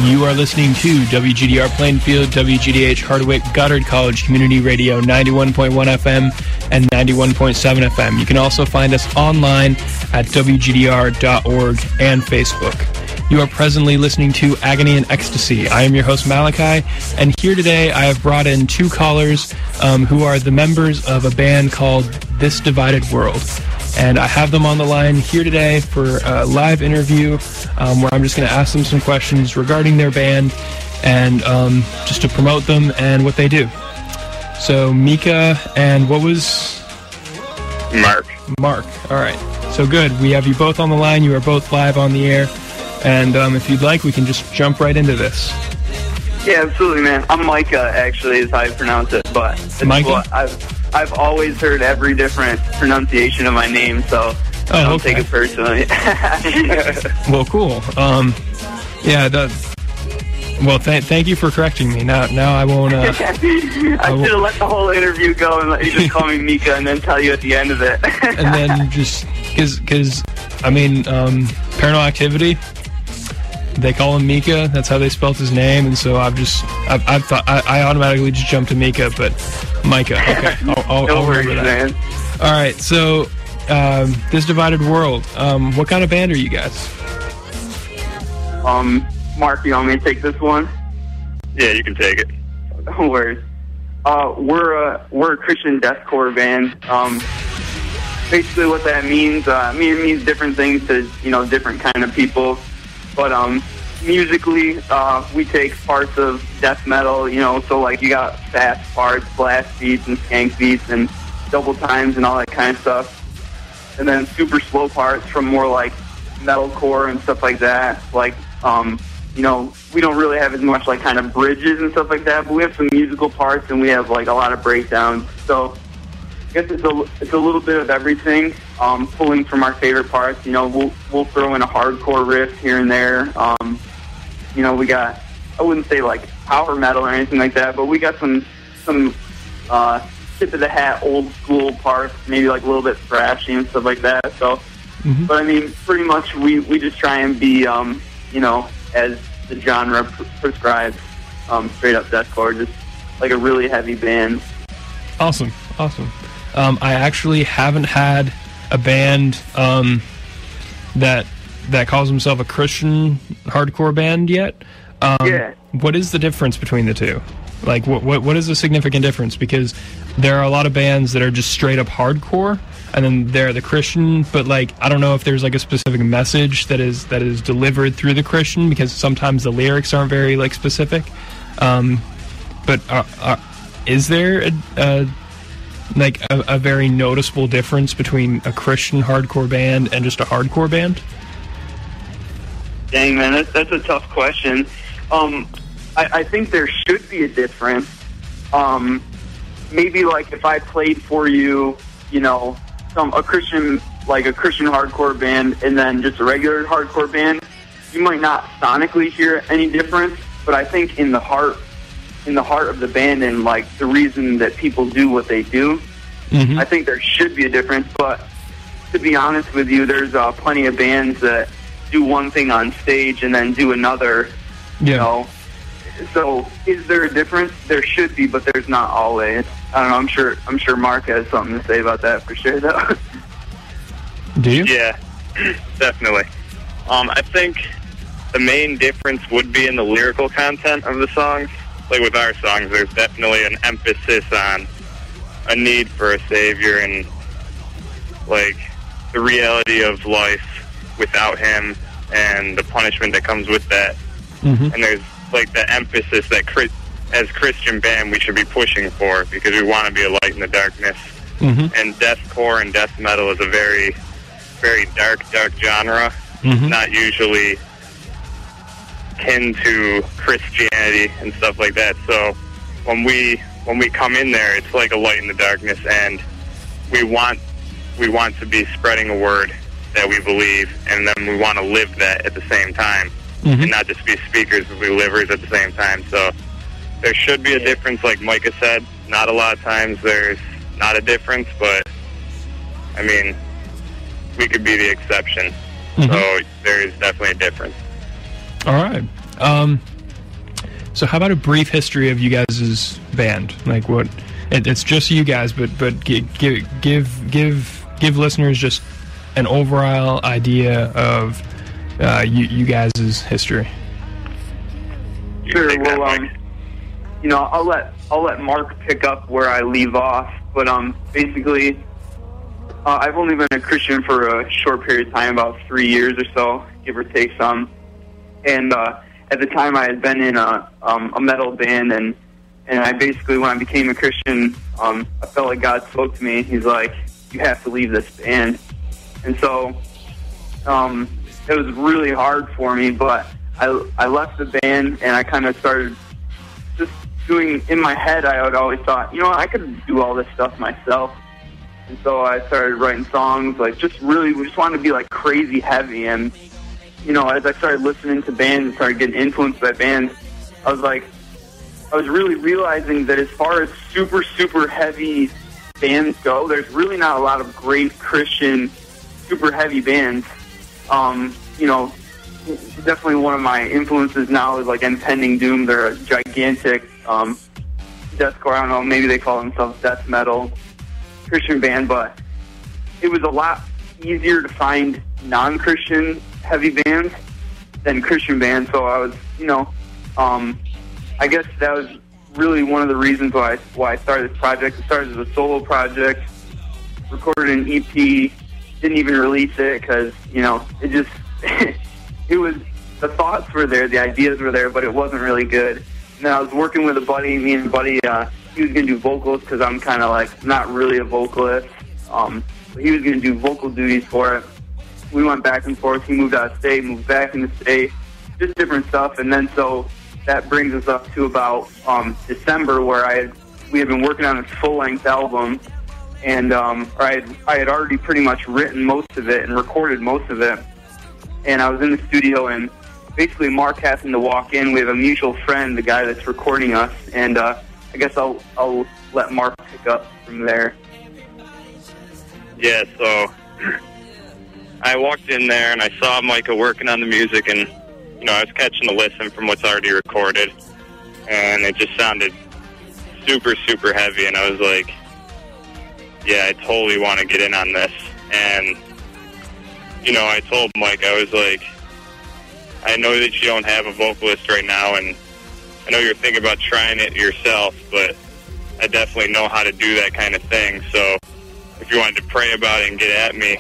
You are listening to WGDR Plainfield, WGDH Hardwick, Goddard College Community Radio, 91.1 FM and 91.7 FM. You can also find us online at WGDR.org and Facebook. You are presently listening to Agony and Ecstasy. I am your host, Malachi, and here today I have brought in two callers who are the members of a band called This Divided World. And I have them on the line here today for a live interview where I'm just going to ask them some questions regarding their band and just to promote them and what they do. So, Mika and what was... Mark. All right. So good. We have you both on the line. You are both live on the air. And if you'd like, we can just jump right into this. Yeah, absolutely, man. I'm Micah, actually, is how you pronounce it. But Micah? I've always heard every different pronunciation of my name, so I don't take it personally. Well, cool. Thank you for correcting me. Now I won't... I should have let the whole interview go and let you just call me Mika and then tell you at the end of it. And then just... Because, Paranormal Activity... They call him Mika. That's how they spelled his name, and so I automatically just jumped to Mika, but Micah. Okay, I'll remember that. Man. All right, so This Divided World. What kind of band are you guys? Mark, you want me to take this one? Yeah, you can take it. No worries. We're a Christian deathcore band. Basically, what that means, it means different things to different kind of people. But musically, we take parts of death metal, so like you got fast parts, blast beats and skank beats and double times and all that kind of stuff. And then super slow parts from more like metalcore and stuff like that. Like, we don't really have as much like kind of bridges and stuff like that, but we have some musical parts and we have like a lot of breakdowns. So I guess it's a little bit of everything, pulling from our favorite parts. We'll throw in a hardcore riff here and there. We got, I wouldn't say like power metal or anything like that, but we got some tip of the hat old school parts, maybe like a little bit thrashy and stuff like that. So, But I mean, pretty much we just try and be, as the genre prescribes, straight up deathcore, just like a really heavy band. Awesome. I actually haven't had a band that calls himself a Christian hardcore band yet. Yeah. What is the difference between the two? Like, what is the significant difference? Because there are a lot of bands that are just straight up hardcore, and then they're the Christian. But like, I don't know if there's like a specific message that is delivered through the Christian, because sometimes the lyrics aren't very like specific. But is there a very noticeable difference between a Christian hardcore band and just a hardcore band? Dang, man, that's a tough question. I think there should be a difference. Maybe like if I played for you, a Christian hardcore band and then just a regular hardcore band, you might not sonically hear any difference, but I think in the heart of the band and like the reason that people do what they do, I think there should be a difference. But to be honest with you, there's plenty of bands that do one thing on stage and then do another. So is there a difference? There should be, but there's not always. I don't know. I'm sure Mark has something to say about that for sure, though. Do you? Yeah, definitely. I think the main difference would be in the lyrical content of the songs. Like with our songs, there's definitely an emphasis on a need for a savior and like the reality of life without him and the punishment that comes with that. And there's like the emphasis that as Christian band we should be pushing for, because we want to be a light in the darkness. And deathcore and death metal is a very, very dark genre, not usually kin to Christianity and stuff like that. So when we come in there, it's like a light in the darkness, and we want to be spreading a word that we believe, and then we want to live that at the same time, and not just be speakers, but be livers at the same time. So there should be a difference, like Micah said. Not a lot of times there's not a difference, but I mean, we could be the exception. So there is definitely a difference. All right. So how about a brief history of you guys' band? Like what? It's just you guys, but give listeners just an overall idea of you guys' history. Sure. Well, you know, I'll let Mark pick up where I leave off. But basically, I've only been a Christian for a short period of time, about 3 years or so, give or take some. And at the time, I had been in a metal band, and I basically, when I became a Christian, I felt like God spoke to me. He's like, "You have to leave this band." And so it was really hard for me, but I left the band, and I kind of started just doing, in my head, I had always thought, you know, I could do all this stuff myself. And so I started writing songs, like, we just wanted to be, like, crazy heavy. And, you know, as I started listening to bands and started getting influenced by bands, I was really realizing that as far as super, super heavy bands go, there's really not a lot of great Christian super heavy bands. You know, definitely one of my influences now is like Impending Doom. They're a gigantic deathcore, I don't know, maybe they call themselves death metal Christian band, but it was a lot easier to find non-Christian heavy bands than Christian bands. So I was, you know, I guess that was really one of the reasons why I started this project. It started as a solo project, recorded an EP, didn't even release it because, you know, it just, it was, the thoughts were there, the ideas were there, but it wasn't really good. And then I was working with a buddy, he was going to do vocals because I'm kind of like not really a vocalist. But he was going to do vocal duties for it. We went back and forth. He moved out of state, moved back in the state, just different stuff. And then so that brings us up to about December, where we had been working on a full-length album, and I had already pretty much written most of it and recorded most of it. And I was in the studio, and basically Mark happened to walk in. We have a mutual friend, the guy that's recording us, and I guess I'll let Mark pick up from there. Yeah, so I walked in there and I saw Micah working on the music, and you know, I was catching a listen from what's already recorded, and it just sounded super, super heavy, and I was like, yeah, I totally want to get in on this. And you know, I told Mike, I was like, I know that you don't have a vocalist right now, and I know you're thinking about trying it yourself, but I definitely know how to do that kind of thing. So if you wanted to pray about it and get at me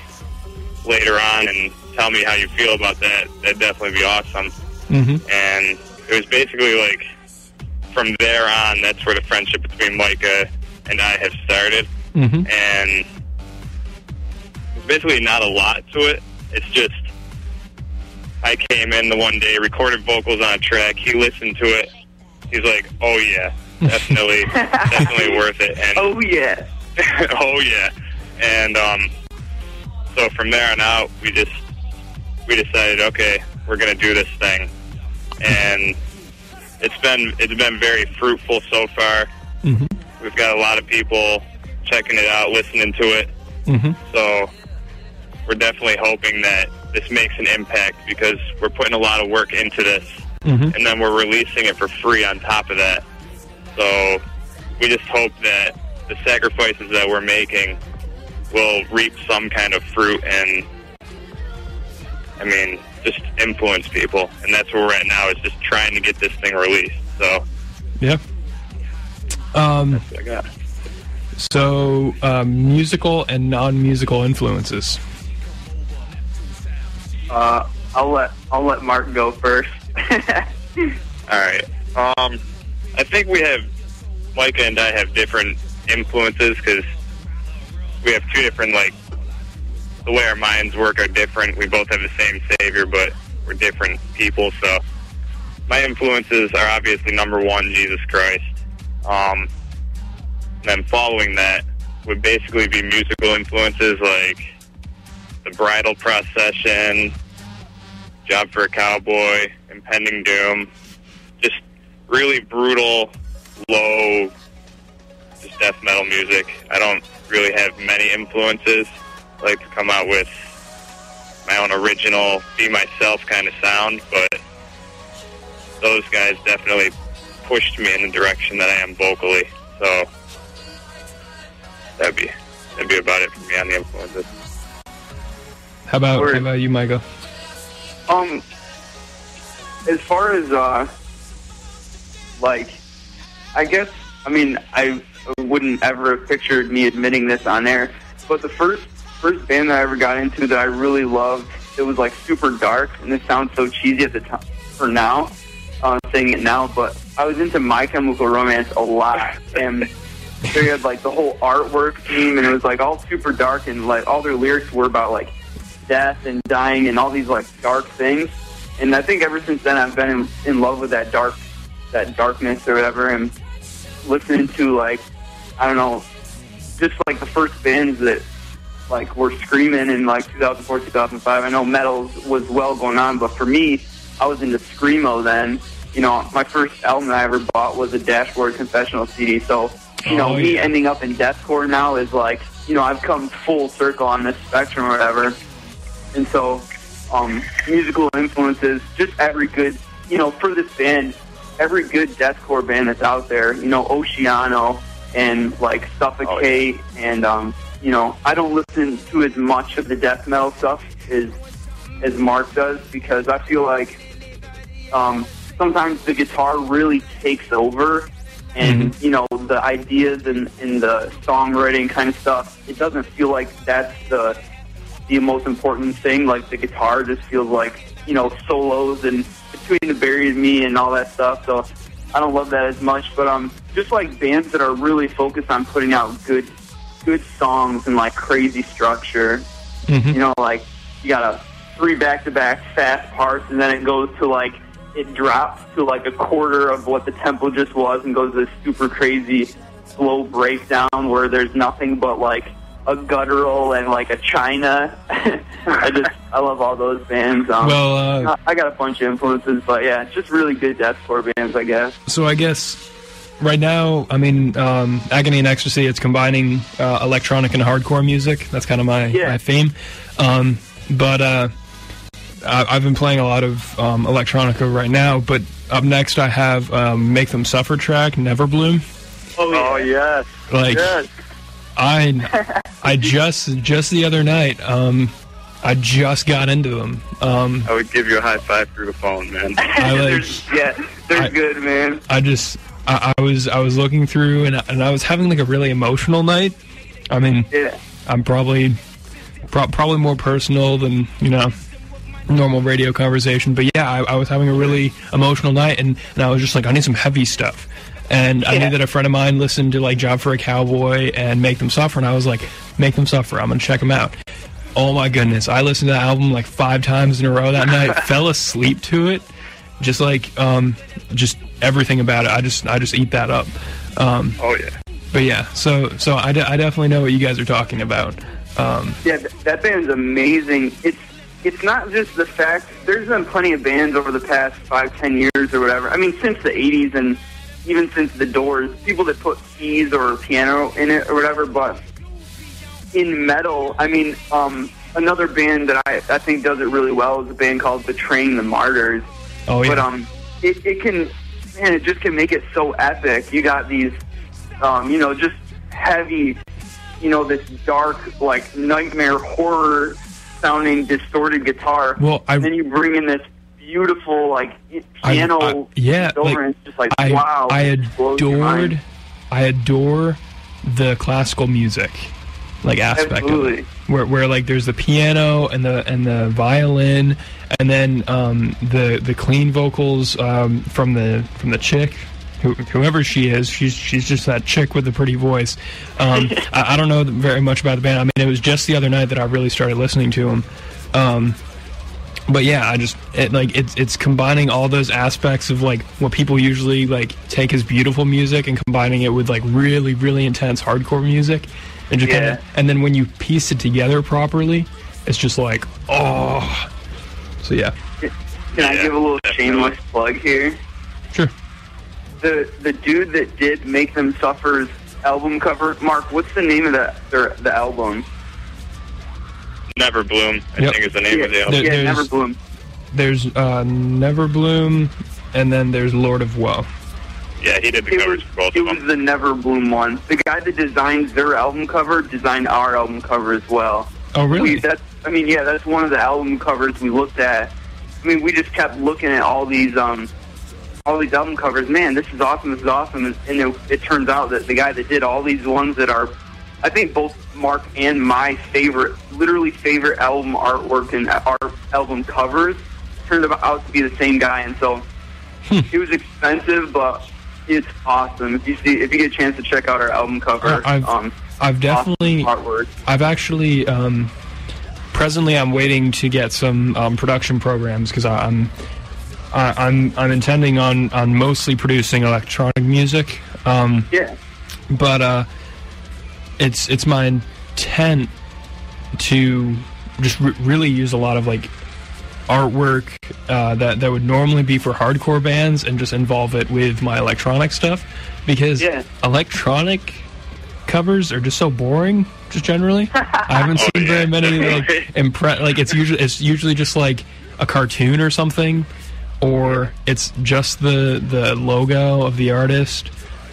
later on and tell me how you feel about that, that'd definitely be awesome. Mm-hmm. And it was basically like, from there on, that's where the friendship between Micah and I have started. Mm-hmm. And there's basically not a lot to it. It's just, I came in the one day, recorded vocals on a track, he listened to it, he's like, oh yeah, definitely worth it. And oh yeah. oh yeah. And so from there on out, we decided, okay, we're gonna do this thing. And it's been very fruitful so far. Mm-hmm. We've got a lot of people checking it out, listening to it. Mm-hmm. So we're definitely hoping that this makes an impact, because we're putting a lot of work into this, mm-hmm. and then we're releasing it for free on top of that. So we just hope that the sacrifices that we're making will reap some kind of fruit and, I mean, just influence people. And that's where we're at now, is just trying to get this thing released. So yeah. That's what I got. So musical and non-musical influences. I'll let Mark go first. All right. I think Micah and I have different influences, because we have two different, like, the way our minds work are different. We both have the same Savior, but we're different people. So my influences are obviously, number one, Jesus Christ. Then following that would basically be musical influences like The Bridal Procession, Job for a Cowboy, Impending Doom. Just really brutal, low, just death metal music. I don't really have many influences. I like to come out with my own original, be myself kind of sound, but those guys definitely pushed me in the direction that I am vocally. So that'd be about it for me on the influences. How about you, Michael? As far as I guess, I mean, I wouldn't ever have pictured me admitting this on air, but the first band that I ever got into that I really loved, it was like super dark, and this sounds so cheesy at the time for now, saying it now, but I was into My Chemical Romance a lot, and they had like the whole artwork team, and it was like all super dark, and like all their lyrics were about like death and dying and all these like dark things. And I think ever since then I've been in love with that darkness or whatever, and listening to like, I don't know, just like the first bands that like were screaming in like 2004, 2005. I know metal was well going on, but for me, I was into screamo then. You know, my first album that I ever bought was a Dashboard Confessional CD. So, you know, me ending up in deathcore now is like, you know, I've come full circle on this spectrum or whatever. And so, musical influences, just every good, you know, for this band, every good deathcore band that's out there, you know, Oceano and like Suffocate, and you know, I don't listen to as much of the death metal stuff as Mark does, because I feel like sometimes the guitar really takes over, and you know, the ideas and the songwriting kind of stuff, it doesn't feel like that's the most important thing. Like the guitar just feels like, you know, solos and Between the Buried Me and all that stuff. So I don't love that as much, but just like bands that are really focused on putting out good songs and like crazy structure. You know, like you got 3 back-to-back fast parts, and then it goes to like, it drops to like a quarter of what the tempo just was and goes to this super crazy slow breakdown where there's nothing but like a guttural and like a China. I love all those bands. I got a bunch of influences, but yeah, it's just really good deathcore bands, I guess. So I guess right now, I mean, Agony and Ecstasy, it's combining electronic and hardcore music. That's kind of my theme. But I've been playing a lot of electronica right now, but up next I have Make Them Suffer track, Never Bloom. Oh yes. Like, yes. I just the other night, I just got into them. I would give you a high five through the phone, man. They're good, man. I was looking through, and I was having like a really emotional night. I mean, I'm probably more personal than, you know, normal radio conversation, but yeah, I was having a really emotional night, and I was just like, I need some heavy stuff. And I knew that a friend of mine listened to like Job for a Cowboy and Make Them Suffer, and I was like, Make Them Suffer, I'm gonna check them out. Oh my goodness, I listened to that album like 5 times in a row that night, fell asleep to it, just like just everything about it. I just eat that up. But yeah, so I definitely know what you guys are talking about. That band's amazing. It's not just the fact, there's been plenty of bands over the past 5-10 years or whatever, I mean, since the 80s and even since the Doors, people that put keys or piano in it or whatever, but in metal, I mean, another band that I think does it really well is a band called Betraying the Martyrs. Oh, yeah. But it just can make it so epic. You got these, you know, just heavy, you know, this dark, like, nightmare horror sounding distorted guitar. Well, and then you bring in this beautiful, like, piano over, and it's just like, wow. I adore the classical music, like, aspect of it. Where like there's the piano and the violin, and then the clean vocals from the chick, whoever she is. She's just that chick with the pretty voice. I don't know very much about the band. I mean, it was just the other night that I really started listening to them. But yeah, it's combining all those aspects of like what people usually like take as beautiful music and combining it with like really, really intense hardcore music, and just kinda, and then when you piece it together properly, it's just like, oh. So yeah. Can I give a little shameless plug here? Sure. The dude that did Make Them Suffer's album cover, Mark, what's the name of the album? Never Bloom, I think is the name of the album. Never Bloom. There's Never Bloom, and then there's Lord of Woe. Yeah, he did the covers for both of them. It was the Never Bloom one. The guy that designed their album cover designed our album cover as well. Oh, really? That's one of the album covers we looked at. I mean, we just kept looking at all these album covers. Man, this is awesome, and it turns out that the guy that did all these ones that are, I think, both Mark and my favorite album artwork and album covers, turned out to be the same guy. And so it was expensive, but it's awesome. If you get a chance to check out our album cover, I've definitely awesome artwork. I've actually presently I'm waiting to get some production programs because I'm intending on mostly producing electronic music. Yeah. But it's my intent to just really use a lot of like artwork that would normally be for hardcore bands and just involve it with my electronic stuff, because electronic covers are just so boring, just generally. I haven't seen very many like it's usually just like a cartoon or something, or it's just the logo of the artist,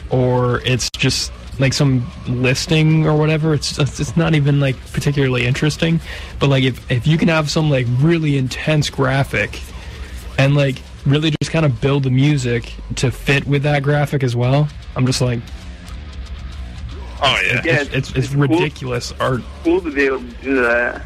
or it's just like some listing or whatever. It's not even like particularly interesting. But like if you can have some like really intense graphic and like really just kind of build the music to fit with that graphic as well, I'm just like, oh yeah, it's ridiculous art. Cool to be able to do that.